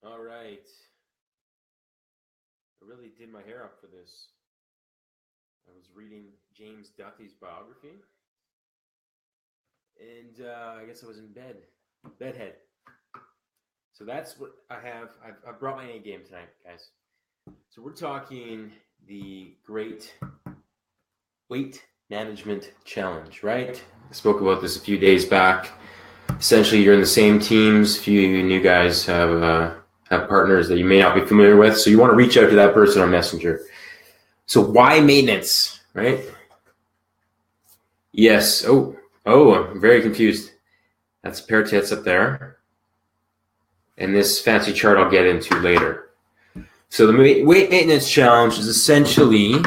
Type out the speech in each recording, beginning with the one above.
All right. I really did my hair up for this. I was reading James Duthie's biography, and I guess I was in bedhead. So that's what I have. I've brought my A game tonight, guys. So we're talking the Great Weight Management Challenge, right? I spoke about this a few days back. Essentially, you're in the same teams. A few new guys have partners that you may not be familiar with, so you want to reach out to that person on Messenger. So why maintenance, right? Yes. Oh, I'm very confused. That's a pair of tits up there. And this fancy chart I'll get into later. So the weight maintenance challenge is essentially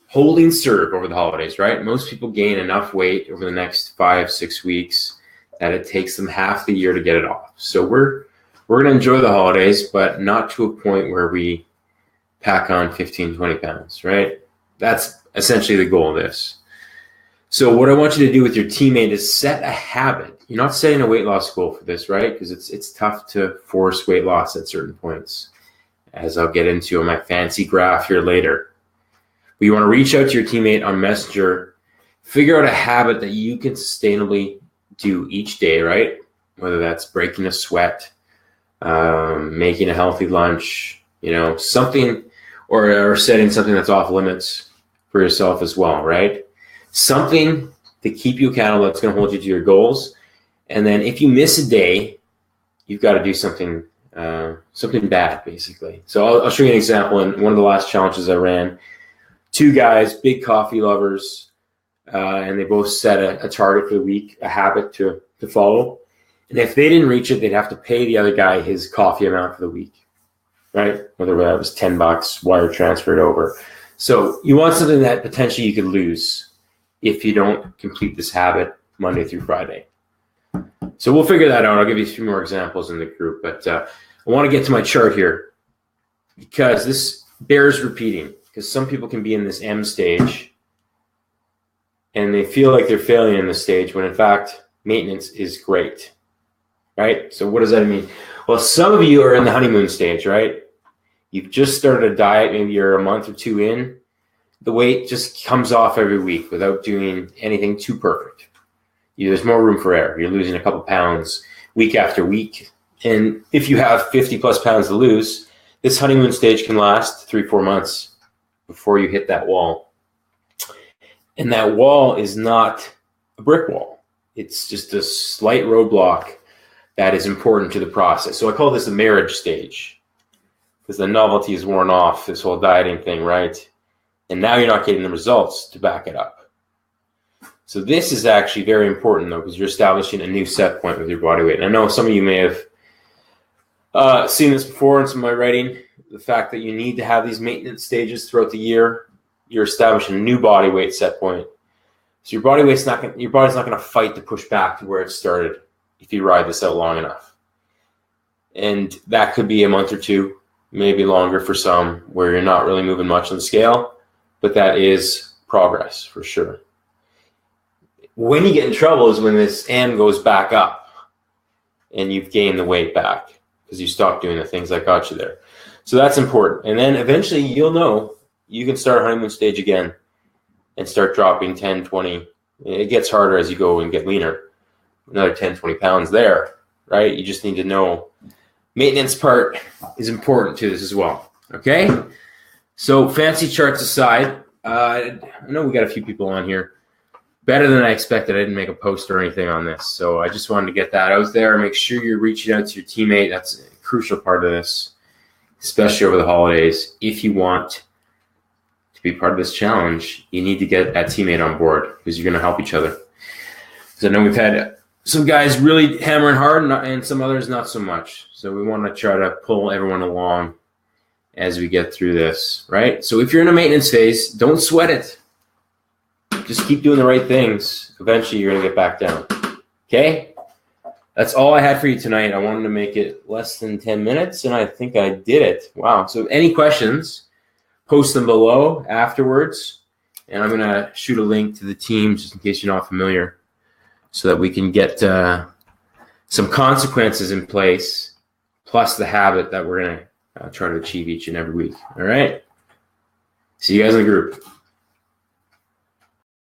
holding serve over the holidays, right? Most people gain enough weight over the next 5-6 weeks that it takes them half the year to get it off. So we're going to enjoy the holidays, but not to a point where we pack on 15, 20 pounds, right? That's essentially the goal of this. So what I want you to do with your teammate is set a habit. You're not setting a weight loss goal for this, right? Because it's tough to force weight loss at certain points, as I'll get into on my fancy graph here later. But you want to reach out to your teammate on Messenger, figure out a habit that you can sustainably do each day, right? Whether that's breaking a sweat, making a healthy lunch, something, or setting something that's off limits for yourself as well, right? Something to keep you accountable that's going to hold you to your goals. And then if you miss a day, you've got to do something bad, basically. So I'll show you an example. In one of the last challenges I ran, 2 guys, big coffee lovers, and they both set a target for the week, a habit to follow. And if they didn't reach it, they'd have to pay the other guy his coffee amount for the week, right? Whether that was $10, wire transferred over. So you want something that potentially you could lose if you don't complete this habit Monday through Friday. So we'll figure that out. I'll give you a few more examples in the group, but I want to get to my chart here because this bears repeating, because some people can be in this M stage and they feel like they're failing in this stage when in fact maintenance is great, right? So what does that mean? Well, some of you are in the honeymoon stage, right? You've just started a diet, maybe you're a month or 2 in. The weight just comes off every week without doing anything too perfect. There's more room for error. You're losing a couple pounds week after week. And if you have 50 plus pounds to lose, this honeymoon stage can last 3-4 months before you hit that wall. And that wall is not a brick wall. It's just a slight roadblock that is important to the process. So I call this the marriage stage because the novelty is worn off, this whole dieting thing, right? And now you're not getting the results to back it up. So this is actually very important, though, because you're establishing a new set point with your body weight. And I know some of you may have seen this before in some of my writing, the fact that you need to have these maintenance stages throughout the year. You're establishing a new body weight set point. So your body's not going to fight to push back to where it started if you ride this out long enough. And that could be a month or 2, maybe longer for some, where you're not really moving much on the scale, but that is progress for sure. When you get in trouble is when this M goes back up and you've gained the weight back because you stopped doing the things that got you there. So that's important. And then eventually you'll know you can start honeymoon stage again and start dropping 10, 20. It gets harder as you go and get leaner. Another 10, 20 pounds there, right? You just need to know maintenance part is important to this as well. Okay? So fancy charts aside, I know we got a few people on here. Better than I expected. I didn't make a post or anything on this. So I just wanted to get that out there. Make sure you're reaching out to your teammate. That's a crucial part of this, especially over the holidays. If you want to be part of this challenge, you need to get that teammate on board because you're going to help each other. Because I know we've had some guys really hammering hard and some others not so much. So we want to try to pull everyone along as we get through this, right? So if you're in a maintenance phase, don't sweat it. Just keep doing the right things. Eventually, you're going to get back down. Okay? That's all I had for you tonight. I wanted to make it less than 10 minutes, and I think I did it. Wow. So any questions, post them below afterwards, and I'm going to shoot a link to the team just in case you're not familiar so that we can get some consequences in place plus the habit that we're going to try to achieve each and every week. All right. See you guys in the group.